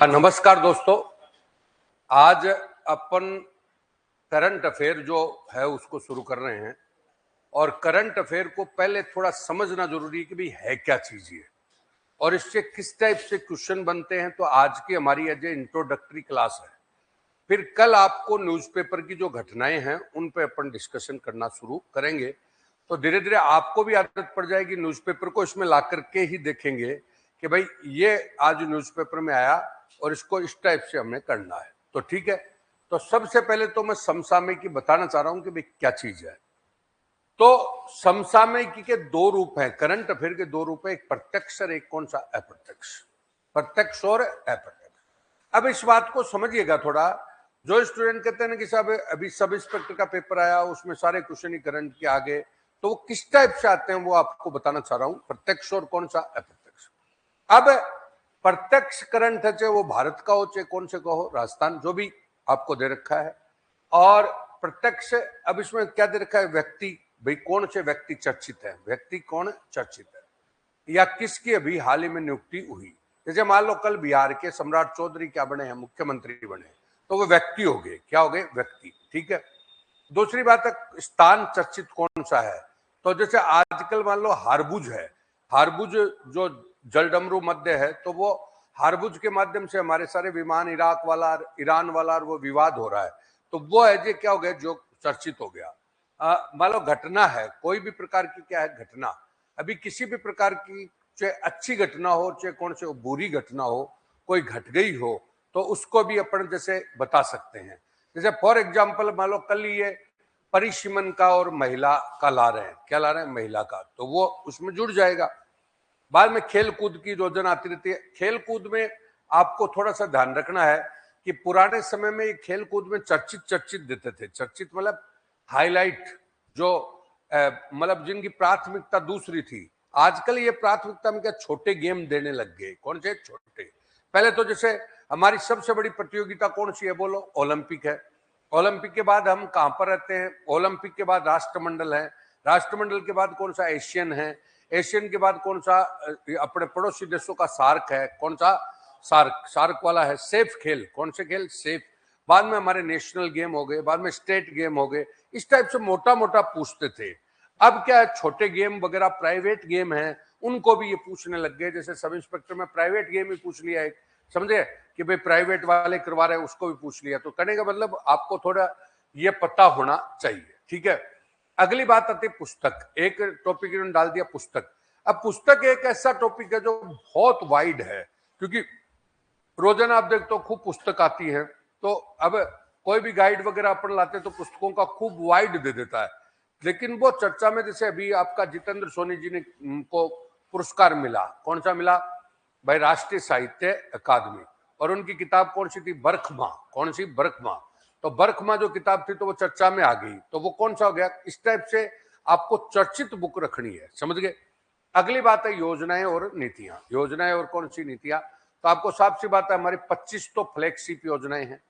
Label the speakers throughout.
Speaker 1: नमस्कार दोस्तों। आज अपन करंट अफेयर जो है उसको शुरू कर रहे हैं और करंट अफेयर को पहले थोड़ा समझना जरूरी है कि भाई है क्या चीज ये और इससे किस टाइप से क्वेश्चन बनते हैं। तो आज की हमारी एज ए इंट्रोडक्टरी क्लास है। फिर कल आपको न्यूज़पेपर की जो घटनाएं हैं उन पे अपन डिस्कशन करना शुरू करेंगे। तो धीरे धीरे आपको भी आदत पड़ जाएगी, न्यूज़पेपर को इसमें ला करके ही देखेंगे कि भाई ये आज न्यूज़पेपर में आया और इसको इस टाइप से हमें करना है। तो ठीक है, तो सबसे पहले तो मैं समसामयिकी बताना चाह रहा हूं कि भाई क्या चीज है। तो समसामयिकी के दो रूप हैं, करंट अफेयर के दो रूप है, एक प्रत्यक्ष और एक कौन सा अप्रत्यक्ष। प्रत्यक्ष और अप्रत्यक्ष। अब इस बात को समझिएगा थोड़ा। जो स्टूडेंट कहते हैं ना कि साहब अभी सब इंस्पेक्टर का पेपर आया उसमें सारे क्वेश्चन ही करंट के आगे, तो वो किस टाइप से आते हैं वो आपको बताना चाह रहा हूं, प्रत्यक्ष और कौन सा अप्रत्यक्ष। अब प्रत्यक्ष करंट है, चाहे वो भारत का हो चाहे कौन से का हो, राजस्थान जो भी आपको दे रखा है। और प्रत्यक्ष अब इसमें क्या दे रखा है, व्यक्ति, भाई कौन से व्यक्ति चर्चित है, व्यक्ति कौन चर्चित है या किसकी अभी हाल ही में नियुक्ति हुई। जैसे मान लो कल बिहार के सम्राट चौधरी क्या बने हैं, मुख्यमंत्री बने, तो वो व्यक्ति हो गए, क्या हो गए, व्यक्ति। ठीक है। दूसरी बात है स्थान चर्चित कौन सा है। तो जैसे आजकल मान लो हारबुज है, हारबुज जो जलडमरू मध्य है, तो वो हारबुज के माध्यम से हमारे सारे विमान इराक वाला, ईरान वाला, वो विवाद हो रहा है, तो वो है जो क्या हो गया, जो चर्चित हो गया। मान लो घटना है, कोई भी प्रकार की क्या है घटना, अभी किसी भी प्रकार की चाहे अच्छी घटना हो चाहे कौन से बुरी घटना हो, कोई घट गई हो, तो उसको भी अपन जैसे बता सकते हैं। जैसे फॉर एग्जाम्पल मान लो कल ये परिसीमन का और महिला का ला रहे हैं, क्या ला रहे हैं, महिला का, तो वो उसमें जुड़ जाएगा। बाद में खेल कूद की योजना आती रहती है। खेल कूद में आपको थोड़ा सा ध्यान रखना है कि पुराने समय में ये खेल कूद में चर्चित देते थे। चर्चित मतलब हाईलाइट, जो मतलब जिनकी प्राथमिकता दूसरी थी। आजकल ये प्राथमिकता में क्या छोटे गेम देने लग गए। कौन से छोटे? पहले तो जैसे हमारी सबसे बड़ी प्रतियोगिता कौन सी है, बोलो, ओलंपिक है। ओलंपिक के बाद हम कहां पर रहते हैं, ओलंपिक के बाद राष्ट्रमंडल है, राष्ट्रमंडल के बाद कौन सा, एशियन है, एशियन के बाद कौन सा, अपने पड़ोसी देशों का सार्क है, कौन सा, सार्क, सार्क वाला है। सेफ खेल, कौन से खेल, सेफ। बाद में हमारे नेशनल गेम हो गए, बाद में स्टेट गेम हो गए। इस टाइप से मोटा मोटा पूछते थे। अब क्या है, छोटे गेम वगैरह प्राइवेट गेम है, उनको भी ये पूछने लग गए। जैसे सब इंस्पेक्टर में प्राइवेट गेम ही पूछ लिया है, समझे कि भाई प्राइवेट वाले करवा रहे हैं, उसको भी पूछ लिया। तो करने का मतलब आपको थोड़ा ये पता होना चाहिए। ठीक है। अगली बात आती है पुस्तक। एक टॉपिक इन्होंने डाल दिया पुस्तक। अब पुस्तक एक ऐसा टॉपिक है जो बहुत वाइड है, क्योंकि रोजाना आप देखते हो खूब पुस्तक आती है। तो अब कोई भी गाइड वगैरह अपन लाते तो पुस्तकों का खूब वाइड दे देता है, लेकिन वो चर्चा में जैसे अभी आपका जितेंद्र सोनी जी ने को पुरस्कार मिला, कौन सा मिला भाई, राष्ट्रीय साहित्य अकादमी, और उनकी किताब कौन सी थी, बरखमा। कौन सी, बरखमा। तो बरखमा जो किताब थी तो वो चर्चा में आ गई, तो वो कौन सा हो गया। इस टाइप से आपको चर्चित बुक रखनी है, समझ गए। अगली बात है योजनाएं और नीतियां। योजनाएं और कौन सी नीतियां, तो आपको साफ सी बात है हमारी 25 तो फ्लैगशिप योजनाएं हैं।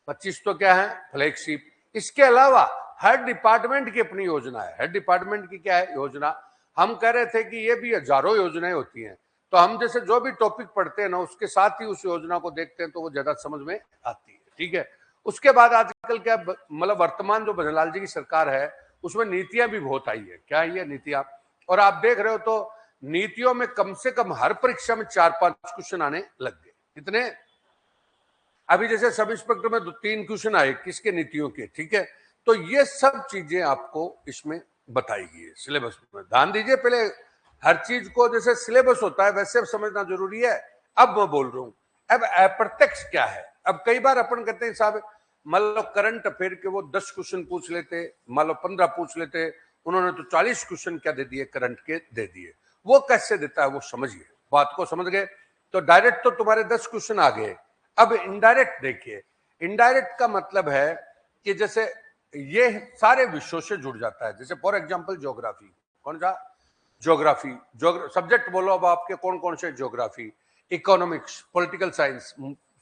Speaker 1: 25 तो क्या है, फ्लैगशिप। इसके अलावा हर डिपार्टमेंट की अपनी योजना है। हर डिपार्टमेंट की क्या है, योजना। हम कह रहे थे कि ये भी हजारों योजनाएं होती हैं, तो हम जैसे जो भी टॉपिक पढ़ते हैं ना उसके साथ ही उस योजना को देखते हैं तो वो ज्यादा समझ में आती है। ठीक है। उसके बाद आजकल क्या, मतलब वर्तमान जो बनवारी जी की सरकार है उसमें नीतियां भी बहुत आई है। क्या है ये नीतियां, और आप देख रहे हो तो नीतियों में कम से कम हर परीक्षा में 4-5 क्वेश्चन आने लग गए। कितने, अभी जैसे सब इंस्पेक्टर में 2-3 क्वेश्चन आए किसके, नीतियों के। ठीक है। तो ये सब चीजें आपको इसमें बताई गई है सिलेबस में। ध्यान दीजिए, पहले हर चीज को जैसे सिलेबस होता है वैसे समझना जरूरी है। अब मैं बोल रहा हूं अब अप्रत्यक्ष क्या है। अब कई बार अपन कहते हैं साहब मान लो करंट अफेयर के वो 10 क्वेश्चन पूछ लेते, मान लो 15 पूछ लेते, उन्होंने तो 40 क्वेश्चन क्या दे दिए, करंट के दे दिए। वो कैसे देता है वो समझिए, बात को समझ गए। तो डायरेक्ट तो तुम्हारे 10 क्वेश्चन आ गए। अब इनडायरेक्ट देखिए, इनडायरेक्ट का मतलब है कि जैसे ये सारे विषयों से जुड़ जाता है। जैसे फॉर एग्जांपल ज्योग्राफी, कौन सा, ज्योग्राफी, सब्जेक्ट बोलो अब आपके कौन कौन से, geography, economics, political science,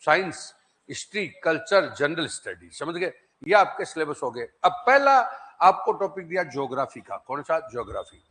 Speaker 1: science, history, culture, general study, समझ गए। ये आपके सिलेबस हो गए। अब पहला आपको टॉपिक दिया ज्योग्राफी का, कौन सा, ज्योग्राफी।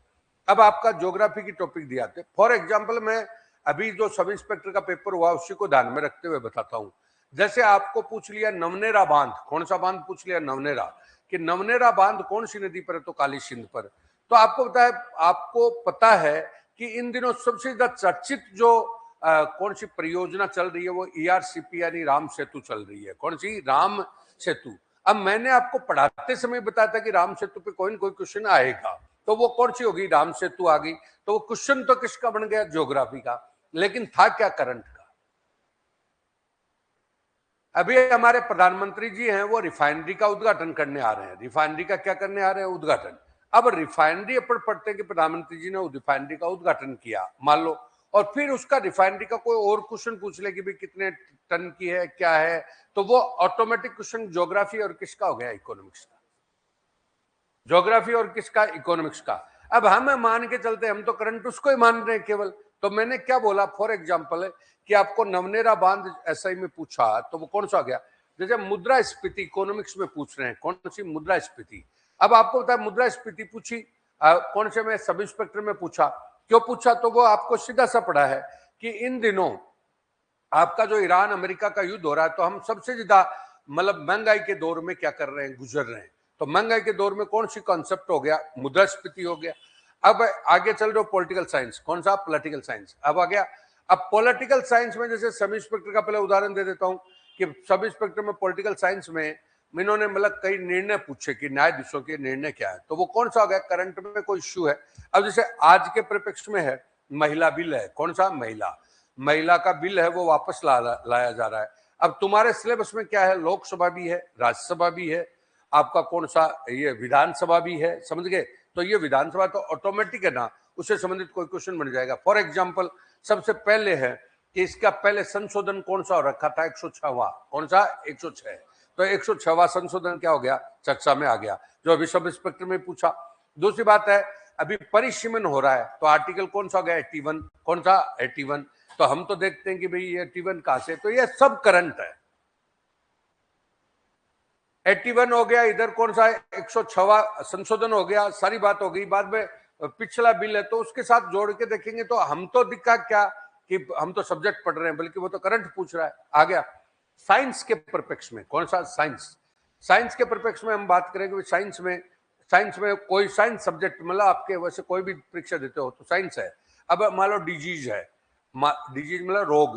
Speaker 1: अब आपका ज्योग्राफी की टॉपिक दिया थे, फॉर एग्जाम्पल मैं अभी जो सब इंस्पेक्टर का पेपर हुआ उसी को ध्यान में रखते हुए बताता हूं। जैसे आपको पूछ लिया नवनेरा बांध, कौन सा बांध पूछ लिया, नवनेरा, कि नवनेरा बांध कौन सी नदी पर है, तो काली सिंध पर। तो आपको पता है कि इन दिनों सबसे ज्यादा चर्चित जो कौन सी परियोजना चल रही है वो ERCP यानी राम सेतु चल रही है। कौन सी? राम सेतु। अब मैंने आपको पढ़ाते समय बताया था कि राम सेतु पे कोई न कोई क्वेश्चन आएगा, तो वो कौन सी होगी? राम सेतु आ गई। तो वो क्वेश्चन तो किसका बन गया? ज्योग्राफी का, लेकिन था क्या? करंट का। अभी हमारे प्रधानमंत्री जी हैं, वो रिफाइनरी का उद्घाटन करने आ रहे हैं। रिफाइनरी का क्या करने आ रहे हैं? उद्घाटन। अब रिफाइनरी अपन पढ़ते हैं कि प्रधानमंत्री जी ने रिफाइनरी का उद्घाटन किया, मान लो, और फिर उसका रिफाइनरी का कोई और क्वेश्चन पूछ ले कि भाई कितने टन की है, क्या है, तो वो ऑटोमेटिक क्वेश्चन ज्योग्राफी और किसका हो गया? इकोनॉमिक्स का। ज्योग्राफी और किसका? इकोनॉमिक्स का। अब हम मान के चलते, हम तो करंट उसको ही मान रहे हैं केवल। तो मैंने क्या बोला, फॉर एग्जाम्पल कि आपको नवनेरा बांध एसआई में पूछा तो वो कौन सा हो गया? जैसे मुद्रास्फीति इकोनॉमिक्स में पूछ रहे हैं, कौन सी? मुद्रास्फीति। अब आपको पता है मुद्रास्फीति पूछी कौन से में? सब इंस्पेक्टर में पूछा। क्यों पूछा? तो वो आपको सीधा सा पड़ा है कि इन दिनों आपका जो ईरान अमेरिका का युद्ध हो रहा है, तो हम सबसे ज्यादा मतलब महंगाई के दौर में क्या कर रहे हैं? गुजर रहे हैं। तो महंगाई के दौर में कौन सी कॉन्सेप्ट हो गया? मुद्रास्फीति हो गया। अब आगे चल रहे हो पॉलिटिकल साइंस, कौन सा? Political science. अब आ गया। अब पॉलिटिकल साइंस में जैसे सब इंस्पेक्टर का पहले उदाहरण दे देता हूं कि सब इंस्पेक्टर में पॉलिटिकल साइंस में इन्होंने मतलब कई निर्णय पूछे कि न्यायाधीशों के निर्णय क्या है, तो वो कौन सा हो गया? करंट में कोई इश्यू है। अब जैसे आज के परिप्रेक्ष्य में है महिला बिल है, कौन सा? महिला का बिल है, वो वापस लाया जा रहा है। अब तुम्हारे सिलेबस में क्या है? लोकसभा भी है, राज्यसभा भी है, आपका कौन सा? ये विधानसभा भी है, समझ गए? तो ये विधानसभा तो ऑटोमेटिक है ना, उससे संबंधित कोई क्वेश्चन बन जाएगा। फॉर एग्जाम्पल सबसे पहले है कि इसका पहले संशोधन कौन सा हो रखा था? 106वां। कौन सा? 106। तो 106वां संशोधन क्या हो गया? चर्चा में आ गया, जो अभी सब इंस्पेक्टर में पूछा। दूसरी बात है, अभी परिसीमन हो रहा है, तो आर्टिकल कौन सा हो गया? 81। कौन सा? 81। तो हम तो देखते हैं कि भाई ये 81 कहां से? तो ये सब करंट है। 81 हो गया, इधर कौन सा? 106वां संशोधन हो गया, सारी बात हो गई। बाद में पिछला बिल है, तो उसके साथ जोड़ के देखेंगे तो हम तो दिखा क्या कि हम तो सब्जेक्ट पढ़ रहे हैं, बल्कि वो तो करंट पूछ रहा है। आ गया साइंस के परिप्रेक्ष्य में, कौन सा? साइंस के परिप्रेक्ष्य में हम बात करेंगे। साइंस में कोई साइंस सब्जेक्ट, मतलब आपके वैसे कोई भी परीक्षा देते हो तो साइंस है। अब मान लो डिजीज है, डिजीज मतलब रोग,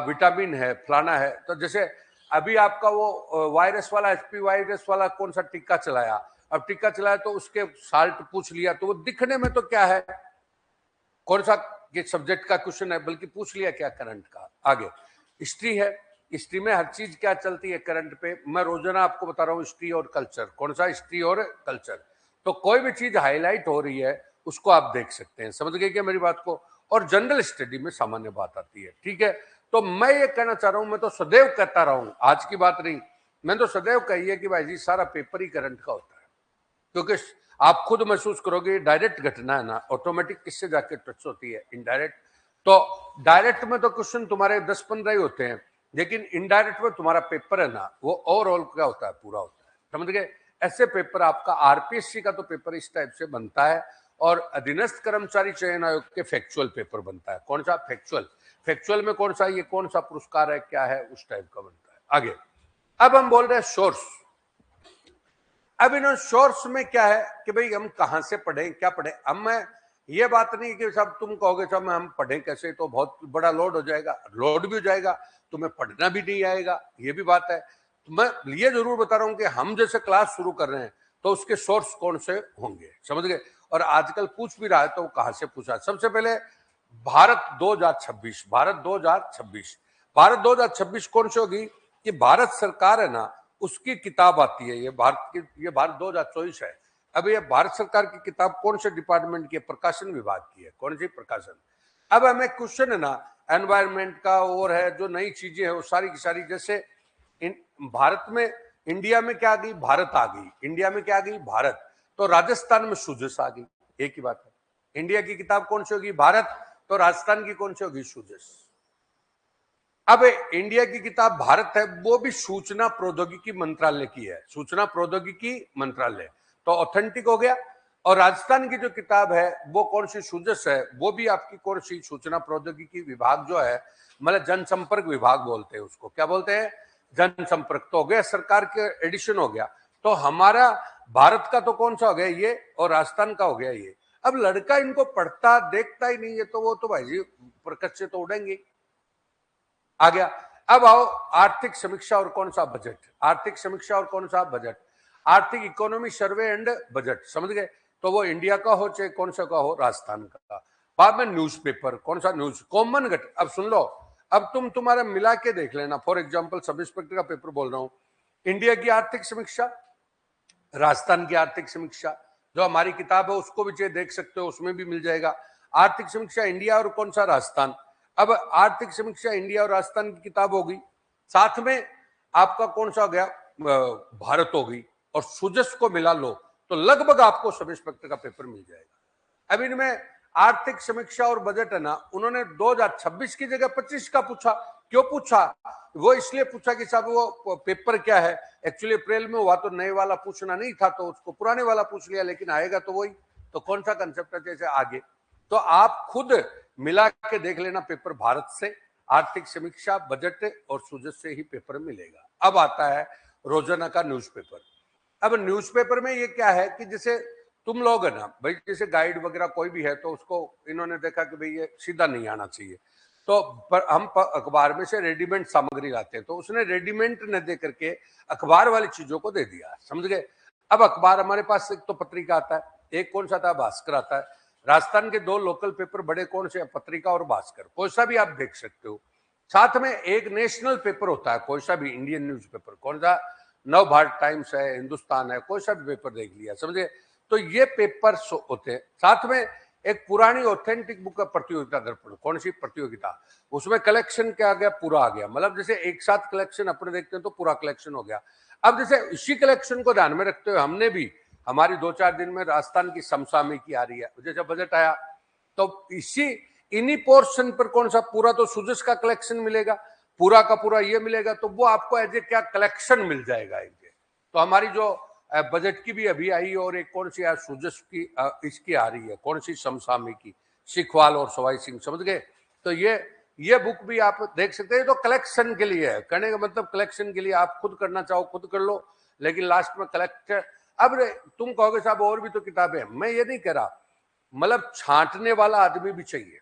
Speaker 1: विटामिन है, फलाना है। तो जैसे अभी आपका वो वायरस वाला, HP वायरस वाला कौन सा टीका चलाया, अब टीका चलाया तो उसके साल्ट पूछ लिया, तो वो दिखने में तो क्या है? कौन सा ये सब्जेक्ट का क्वेश्चन है, बल्कि पूछ लिया क्या? करंट का। आगे हिस्ट्री है, हिस्ट्री में हर चीज क्या चलती है? करंट पे। मैं रोजाना आपको बता रहा हूँ हिस्ट्री और कल्चर, कौन सा? हिस्ट्री और कल्चर। तो कोई भी चीज हाईलाइट हो रही है उसको आप देख सकते हैं, समझ गए क्या मेरी बात को? और जनरल स्टडी में सामान्य बात आती है, ठीक है? तो मैं ये कहना चाह रहा हूं, मैं तो सदैव कहता रहा हूं, आज की बात नहीं, मैं तो सदैव कही है कि भाई जी सारा पेपर ही करंट का होता है, क्योंकि आप खुद महसूस करोगे डायरेक्ट घटना है ना, ऑटोमेटिक किससे जाके टच होती है? इनडायरेक्ट। तो डायरेक्ट में तो क्वेश्चन तुम्हारे 10-15 ही होते हैं, लेकिन इनडायरेक्ट में तुम्हारा पेपर है ना, वो ओवरऑल क्या होता है? पूरा होता है, समझ गए? ऐसे पेपर आपका RPSC का तो पेपर इस टाइप से बनता है, और अधीनस्थ कर्मचारी चयन आयोग के फैक्चुअल पेपर बनता है। कौन सा? फैक्चुअल में कौन सा? ये कौन सा पुरस्कार है, क्या है, उस टाइप का बनता है। आगे अब हम बोल रहे हैं सोर्स। अब इन सोर्स में क्या है कि भाई हम कहां से पढ़ें, क्या पढ़ें? अब मैं ये बात नहीं कि सब तुम कहोगे सब हम पढ़ें कैसे, तो बहुत बड़ा लोड हो जाएगा, लोड भी हो जाएगा, तुम्हें पढ़ना भी नहीं आएगा, ये भी बात है। तो मैं ये जरूर बता रहा हूं कि हम जैसे क्लास शुरू कर रहे हैं तो उसके सोर्स कौन से होंगे, समझ गए? और आजकल पूछ भी रहा है तो कहां से पूछा? सबसे पहले भारत 2026, भारत 2026 कौन सी होगी? कि भारत सरकार है ना, उसकी किताब आती है, ये भारत 2024 है। अब ये भारत सरकार की किताब कौन से डिपार्टमेंट की है? प्रकाशन विभाग की है। कौन सी? प्रकाशन। अब हमें क्वेश्चन है ना एनवायरमेंट का, और है जो नई चीजें है वो सारी की सारी, जैसे भारत में, इंडिया में क्या आ गई? भारत आ गई। इंडिया में क्या आ गई? भारत। तो राजस्थान में सुजस आ गई, एक ही बात है। इंडिया की किताब कौन सी होगी? भारत। तो राजस्थान की कौन सी होगी? सुजस। अब इंडिया की किताब भारत है, वो भी सूचना प्रौद्योगिकी मंत्रालय की है, सूचना प्रौद्योगिकी मंत्रालय, तो ऑथेंटिक हो गया। और राजस्थान की जो किताब है वो कौन सी सुजस है, वो भी आपकी कौन सी सूचना प्रौद्योगिकी विभाग जो है, मतलब जनसंपर्क विभाग बोलते हैं उसको, क्या बोलते हैं, जनसंपर्क। तो हो गया, सरकार के एडिशन हो गया। तो हमारा भारत का तो कौन सा हो गया ये, और राजस्थान का हो गया ये। अब लड़का इनको पढ़ता देखता ही नहीं है, तो वो तो भाई जी प्रकट से तो उड़ेंगे। आ गया। अब आओ आर्थिक समीक्षा और कौन सा बजट, आर्थिक समीक्षा और कौन सा बजट, आर्थिक इकोनॉमी सर्वे एंड बजट, समझ गए। तो वो इंडिया का हो चाहे कौन सा का हो, राजस्थान का। बाद में न्यूज़पेपर, कौन सा न्यूज, कॉमन घट। अब सुन लो, अब तुम्हारा मिला के देख लेना। फॉर एग्जाम्पल सब इंस्पेक्टर का पेपर बोल रहा हूं, इंडिया की आर्थिक समीक्षा, राजस्थान की आर्थिक समीक्षा, जो हमारी किताब है उसको भी चाहे देख सकते हो, उसमें भी मिल जाएगा। आर्थिक समीक्षा इंडिया और कौन सा, राजस्थान। अब आर्थिक समीक्षा इंडिया और राजस्थान की किताब होगी, साथ में आपका कौन सा हो गया, भारत होगी, और सुजस को मिला लो तो लगभग आपको सब इंस्पेक्टर का पेपर मिल जाएगा। अब इनमें आर्थिक समीक्षा और बजट है ना, उन्होंने 2026 की जगह 25 का पूछा। क्यों पूछा, वो इसलिए पूछा कि साहब वो पेपर क्या है, एक्चुअली अप्रैल में हुआ तो नए वाला पूछना नहीं था, तो उसको पुराने वाला पूछ लिया, लेकिन आएगा तो वही। तो कौन सा कंसेप्ट है, जैसे आगे तो आप खुद मिला के देख लेना पेपर, भारत से आर्थिक समीक्षा, बजट और सुजस से ही पेपर मिलेगा। अब आता है रोजाना का न्यूज़पेपर। अब न्यूज़पेपर में ये क्या है कि जैसे तुम लोग है ना भाई, जैसे गाइड वगैरह कोई भी है, तो उसको इन्होंने देखा कि भाई ये सीधा नहीं आना चाहिए, तो हम अखबार में से रेडीमेड सामग्री लाते हैं, तो उसने रेडीमेड न दे करके अखबार वाली चीजों को दे दिया, समझ गए। अब अखबार हमारे पास एक तो पत्रिका आता है, एक कौन सा था, भास्कर आता है। राजस्थान के 2 लोकल पेपर बड़े कौन से, पत्रिका और भास्कर, कोई सा भी आप देख सकते हो। साथ में एक नेशनल पेपर होता है, कोई सा भी इंडियन न्यूज़पेपर, कौन सा, नव भारत टाइम्स है, हिंदुस्तान है, कोई सा भी पेपर देख लिया, समझे। तो ये पेपर होते हैं। साथ में एक पुरानी ऑथेंटिक बुक का प्रतियोगिता दर्पण, कौन सी प्रतियोगिता, उसमें कलेक्शन क्या आ गया, पूरा आ गया, मतलब जैसे एक साथ कलेक्शन अपने देखते हैं तो पूरा कलेक्शन हो गया। अब जैसे इसी कलेक्शन को ध्यान में रखते हुए हमने भी, हमारी 2-4 दिन में राजस्थान की समसामयिकी आ रही है, जैसे बजट आया तो इसी इन्हीं पोर्शन पर कौन सा, पूरा तो सुजस का कलेक्शन मिलेगा, पूरा का पूरा ये मिलेगा, तो वो आपको एज ए क्या कलेक्शन मिल जाएगा एक। तो हमारी जो बजट की भी अभी आई, और एक कौन सी सुजस की इसकी आ रही है, कौन सी समसामयिकी, सिखवाल और सवाई सिंह, समझ गए। तो ये बुक भी आप देख सकते हैं। तो कलेक्शन के लिए है, करने का मतलब कलेक्शन के लिए, आप खुद करना चाहो खुद कर लो, लेकिन लास्ट में कलेक्ट। अब तुम कहोगे साहब और भी तो किताबें हैं, मैं ये नहीं कह रहा, मतलब छांटने वाला आदमी भी चाहिए।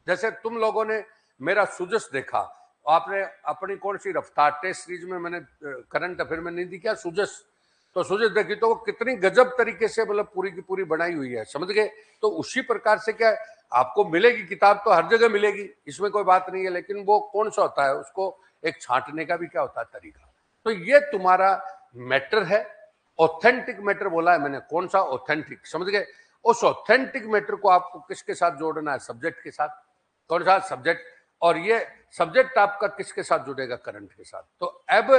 Speaker 1: जैसे तुम लोगों ने मेरा सुजस देखा, आपने अपनी कौन सी रफ्तार टेस्ट सीरीज में मैंने करंट अफेयर में नहीं दी क्या, सुजस, तो सुजस देखी तो वो कितनी गजब तरीके से मतलब पूरी की पूरी बनाई हुई है, समझ गए। तो उसी प्रकार से क्या आपको मिलेगी किताब, तो हर जगह मिलेगी, इसमें कोई बात नहीं है, लेकिन वो कौन सा होता है, उसको एक छांटने का भी क्या होता है तरीका। तो ये तुम्हारा मैटर है, ऑथेंटिक मैटर बोला है मैंने, कौन सा ऑथेंटिक, समझ गए। उस ऑथेंटिक मैटर को आपको किसके साथ जोड़ना है, सब्जेक्ट के साथ, कौन सा सब्जेक्ट, और ये सब्जेक्ट आपका किसके साथ जुड़ेगा, करंट के साथ। तो अब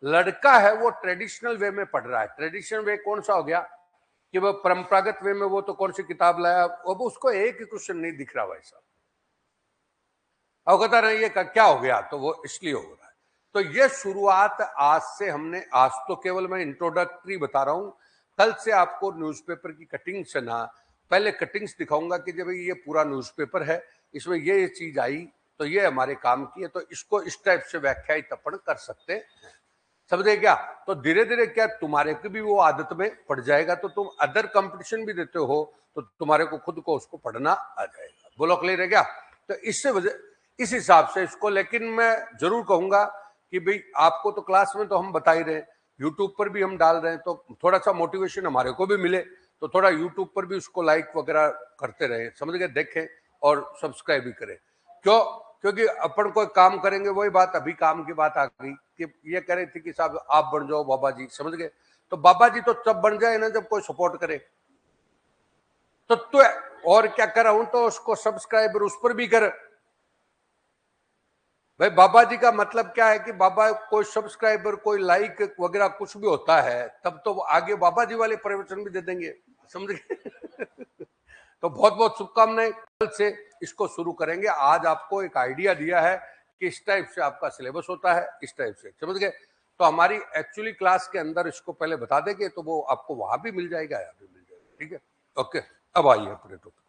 Speaker 1: लड़का है वो ट्रेडिशनल वे में पढ़ रहा है, ट्रेडिशनल वे कौन सा हो गया कि वो परंपरागत वे में, वो तो कौन सी किताब लाया, अब उसको एक ही क्वेश्चन नहीं दिख रहा भाई साहब, अब कहता नहीं ये क्या हो गया, तो वो इसलिए हो रहा है। तो ये शुरुआत आज से हमने, आज तो केवल मैं इंट्रोडक्टरी बता रहा हूं, कल से आपको न्यूज़पेपर की कटिंग्स है ना, पहले कटिंग्स दिखाऊंगा कि जब ये पूरा न्यूज़पेपर है, इसमें ये चीज आई, तो ये हमारे काम की है, तो इसको इस टाइप से व्याख्यायित अपन कर सकते हैं, समझे क्या। तो धीरे धीरे क्या तुम्हारे को भी वो आदत में पड़ जाएगा, तो तुम अदर कंपटीशन भी देते हो तो तुम्हारे को खुद को उसको पढ़ना आ जाएगा। बोलो क्लियर है क्या। तो इससे वजह, इस हिसाब से इसको, लेकिन मैं जरूर कहूंगा कि भाई आपको तो क्लास में तो हम बता ही रहे हैं, यूट्यूब पर भी हम डाल रहे हैं, तो थोड़ा सा मोटिवेशन हमारे को भी मिले, तो थोड़ा यूट्यूब पर भी उसको लाइक वगैरह करते रहे, समझ गए, देखें और सब्सक्राइब भी करें। क्यों, क्योंकि अपन कोई काम करेंगे, वही बात अभी काम की बात आ गई कि ये कह रही थी कि साहब आप बन जाओ बाबा जी, समझ गए। तो बाबा जी तो तब बन जाए ना जब कोई सपोर्ट करे, तो और क्या कर रहा हूं, तो उसको सब्सक्राइबर उस पर भी कर। भाई बाबा जी का मतलब क्या है कि बाबा कोई सब्सक्राइबर, कोई लाइक वगैरह कुछ भी होता है, तब तो आगे बाबा जी वाले प्रवचन भी दे देंगे, समझ गए। तो बहुत बहुत शुभकामनाएं, कल से इसको शुरू करेंगे। आज आपको एक आइडिया दिया है कि इस टाइप से आपका सिलेबस होता है, इस टाइप से, समझ गए। तो हमारी एक्चुअली क्लास के अंदर इसको पहले बता देंगे, तो वो आपको वहां भी मिल जाएगा, यहाँ भी मिल जाएगा, ठीक है। ओके, अब आइए अपने टॉपिक।